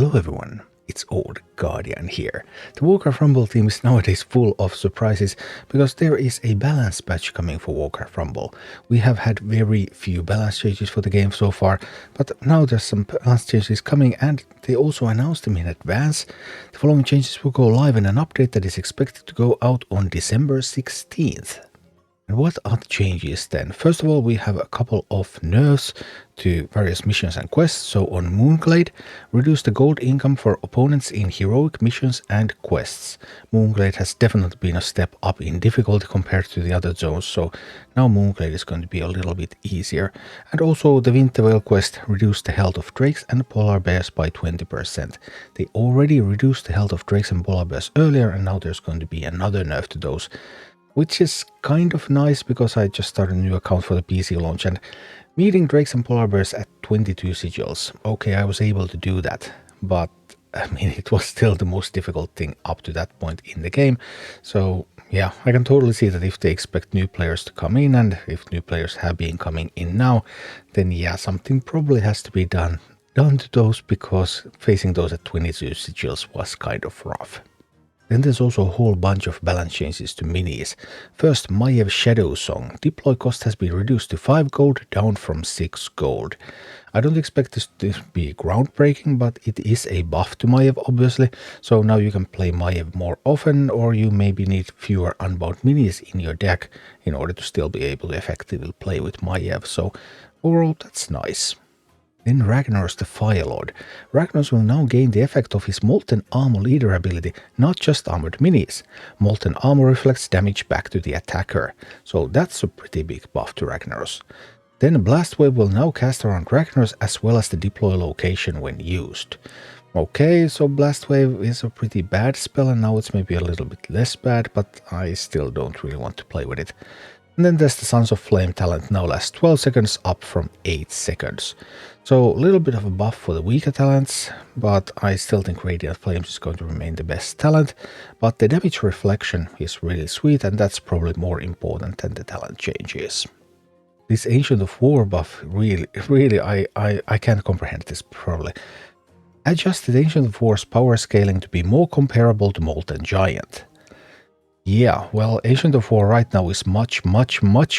Hello everyone, it's Old Guardian here. The Warcraft Rumble team is nowadays full of surprises because there is a balance patch coming for Warcraft Rumble. We have had very few balance changes for the game so far, but now there's some balance changes coming and they also announced them in advance. The following changes will go live in an update that is expected to go out on December 16th. And what are the changes then? First of all, we have a couple of nerfs to various missions and quests. So on Moonglade, reduce the gold income for opponents in heroic missions and quests. Moonglade has definitely been a step up in difficulty compared to the other zones, so now Moonglade is going to be a little bit easier. And also the Winter Veil quest reduced the health of drakes and polar bears by 20%. They already reduced the health of drakes and polar bears earlier, and now there's going to be another nerf to those. Which is kind of nice because I just started a new account for the PC launch and meeting drakes and polar bears at 22 sigils. Okay, I was able to do that, but I mean, it was still the most difficult thing up to that point in the game. So yeah, I can totally see that if they expect new players to come in, and if new players have been coming in now, then yeah, something probably has to be done to those, because facing those at 22 sigils was kind of rough. Then there's also a whole bunch of balance changes to minis. First, Maiev Shadow Song. Deploy cost has been reduced to 5 gold, down from 6 gold. I don't expect this to be groundbreaking, but it is a buff to Maiev, obviously. So now you can play Maiev more often, or you maybe need fewer unbound minis in your deck in order to still be able to effectively play with Maiev. So overall, that's nice. Then Ragnaros the Firelord. Ragnaros will now gain the effect of his Molten Armor Leader ability, not just armored minis. Molten Armor reflects damage back to the attacker, so that's a pretty big buff to Ragnaros. Then Blast Wave will now cast around Ragnaros as well as the deploy location when used. Okay, so Blast Wave is a pretty bad spell and now it's maybe a little bit less bad, but I still don't really want to play with it. And then there's the Sons of Flame talent, now lasts 12 seconds up from 8 seconds. So a little bit of a buff for the weaker talents, but I still think Radiant Flames is going to remain the best talent. But the damage reflection is really sweet, and that's probably more important than the talent changes. This Ancient of War buff, really, I can't comprehend this probably. Adjusted Ancient of War's power scaling to be more comparable to Molten Giant. Yeah, well, Ancient of War right now is much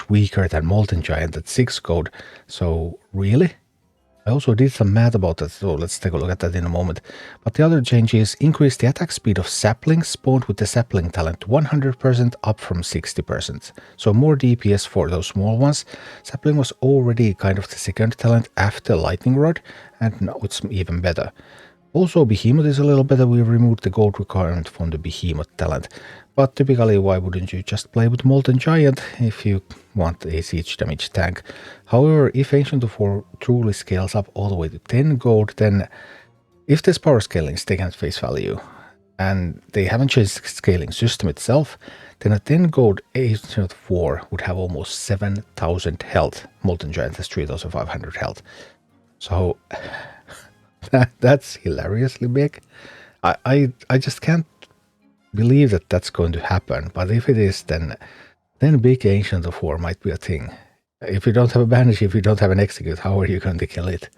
weaker than Molten Giant at 6 gold, so really? I also did some math about that, so let's take a look at that in a moment. But the other change is increase the attack speed of saplings spawned with the sapling talent to 100% up from 60%. So more DPS for those small ones. Sapling was already kind of the second talent after Lightning Rod, and now it's even better. Also, Behemoth is a little better. We removed the gold requirement from the Behemoth talent. But typically, why wouldn't you just play with Molten Giant if you want a siege damage tank? However, if Ancient of War truly scales up all the way to 10 gold, then if this power scaling is taken at face value, and they haven't changed the scaling system itself, then a 10 gold Ancient of War would have almost 7,000 health. Molten Giant has 3,500 health. So that's hilariously big. I just can't believe that that's going to happen, but if it is, then big Ancient of War might be a thing. If you don't have a Banish, if you don't have an Execute, how are you going to kill it?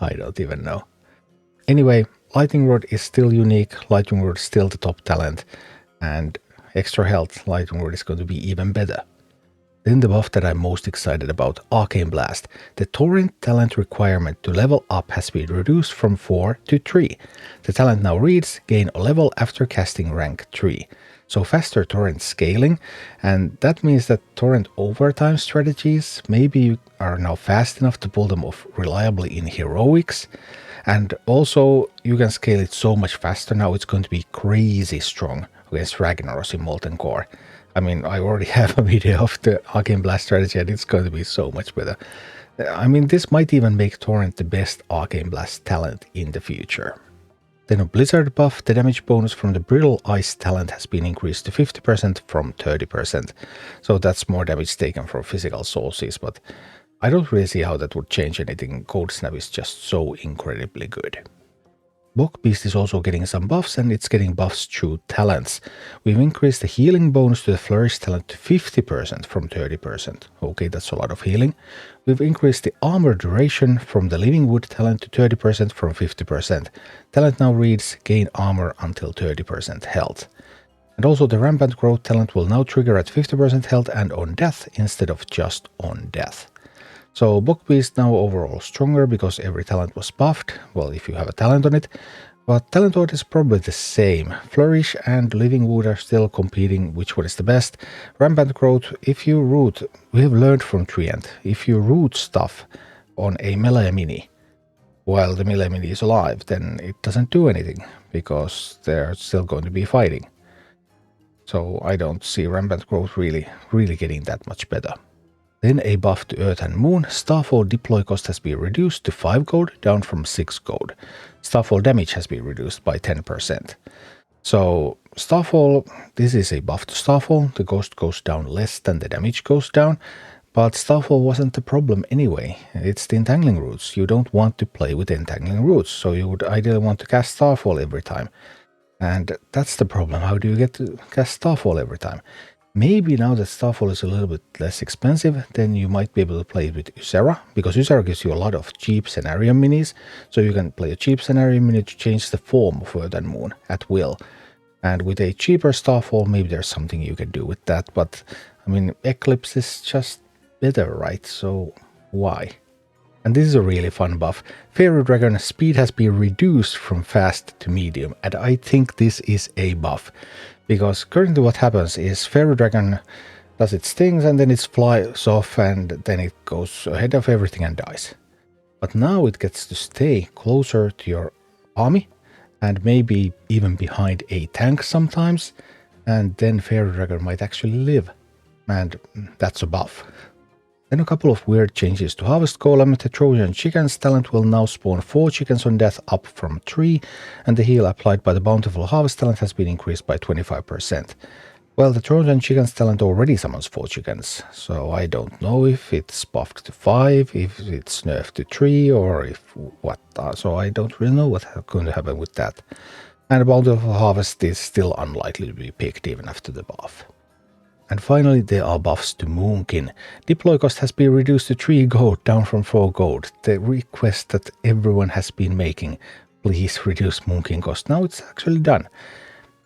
I don't even know. Anyway, Lightning Rod is still unique, Lightning Rod is still the top talent, and extra health, Lightning Rod is going to be even better. Then the buff that I'm most excited about, Arcane Blast. The Torrent talent requirement to level up has been reduced from 4 to 3. The talent now reads, gain a level after casting rank 3. So faster torrent scaling, and that means that torrent overtime strategies, maybe you are now fast enough to pull them off reliably in heroics. And also you can scale it so much faster now, it's going to be crazy strong against Ragnaros in Molten Core. I mean, I already have a video of the Arcane Blast strategy and it's going to be so much better. I mean, this might even make Torrent the best Arcane Blast talent in the future. Then a Blizzard buff, the damage bonus from the Brittle Ice talent has been increased to 50% from 30%. So that's more damage taken from physical sources, but I don't really see how that would change anything. Cold Snap is just so incredibly good. Bog Beast is also getting some buffs, and it's getting buffs through talents. We've increased the healing bonus to the Flourish talent to 50% from 30%. Okay, that's a lot of healing. We've increased the armor duration from the Living Wood talent to 30% from 50%. Talent now reads gain armor until 30% health. And also the Rampant Growth talent will now trigger at 50% health and on death instead of just on death. So Bog Beast now overall stronger because every talent was buffed, well if you have a talent on it, but talent order is probably the same. Flourish and Living Wood are still competing which one is the best. Rampant Growth, if you root, we have learned from Treant, if you root stuff on a melee mini while the melee mini is alive, then it doesn't do anything because they're still going to be fighting. So I don't see Rampant Growth really getting that much better. Then a buff to Earth and Moon. Starfall deploy cost has been reduced to 5 gold, down from 6 gold. Starfall damage has been reduced by 10%. So Starfall, this is a buff to Starfall. The cost goes down less than the damage goes down. But Starfall wasn't the problem anyway. It's the entangling roots. You don't want to play with entangling roots, so you would ideally want to cast Starfall every time. And that's the problem. How do you get to cast Starfall every time? Maybe now that Starfall is a little bit less expensive, then you might be able to play it with Ysera, because Ysera gives you a lot of cheap scenario minis, so you can play a cheap scenario mini to change the form of Earth and Moon at will. And with a cheaper Starfall, maybe there's something you can do with that, but I mean, Eclipse is just better, right? So why? And this is a really fun buff. Faerie Dragon speed has been reduced from fast to medium, and I think this is a buff. Because currently what happens is Faerie Dragon does its things and then it flies off and then it goes ahead of everything and dies. But now it gets to stay closer to your army and maybe even behind a tank sometimes, and then Faerie Dragon might actually live. And that's a buff. Then a couple of weird changes to Harvest Golem. The Trojan Chickens talent will now spawn 4 chickens on death up from 3, and the heal applied by the Bountiful Harvest talent has been increased by 25%. Well, the Trojan Chickens talent already summons 4 chickens, so I don't know if it's buffed to 5, if it's nerfed to 3, or if what. So I don't really know what's going to happen with that. And the Bountiful Harvest is still unlikely to be picked even after the buff. And finally, there are buffs to Moonkin. Deploy cost has been reduced to 3 gold, down from 4 gold. The request that everyone has been making, please reduce Moonkin cost. Now it's actually done.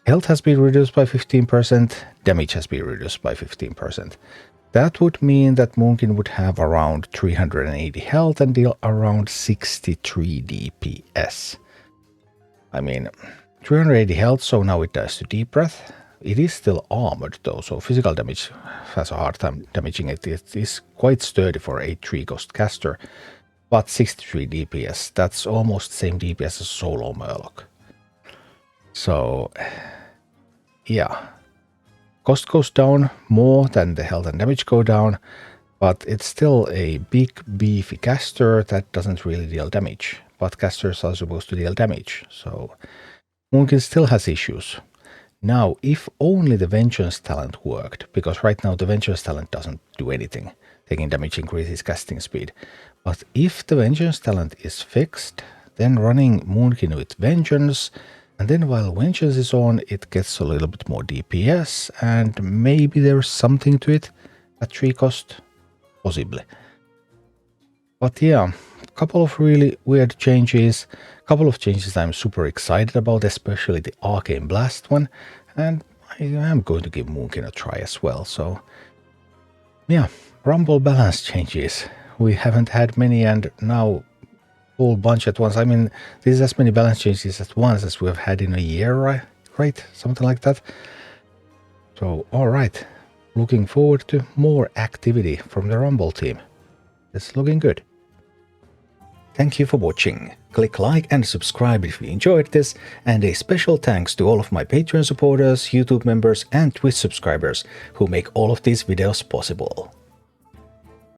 Health has been reduced by 15%, damage has been reduced by 15%. That would mean that Moonkin would have around 380 health and deal around 63 DPS. I mean, 380 health, so now it dies to Deep Breath. It is still armored though, so physical damage has a hard time damaging it. It is quite sturdy for a 3-cost caster, but 63 DPS, that's almost the same DPS as Solo Murloc. So, yeah. Cost goes down more than the health and damage go down, but it's still a big beefy caster that doesn't really deal damage. But casters are supposed to deal damage, so Moonkin still has issues. Now, if only the Vengeance talent worked, because right now the Vengeance talent doesn't do anything. Taking damage increases casting speed. But if the Vengeance talent is fixed, then running Moonkin with Vengeance, and then while Vengeance is on, it gets a little bit more DPS, and maybe there's something to it at 3 cost, possibly. But yeah, a couple of really weird changes, a couple of changes I'm super excited about, especially the Arcane Blast one, and I am going to give Moonkin a try as well. So yeah, Rumble balance changes. We haven't had many, and now whole bunch at once. I mean, this is as many balance changes at once as we've had in a year, right? Something like that. So, alright. Looking forward to more activity from the Rumble team. It's looking good. Thank you for watching. Click like and subscribe if you enjoyed this, and a special thanks to all of my Patreon supporters, YouTube members and Twitch subscribers who make all of these videos possible.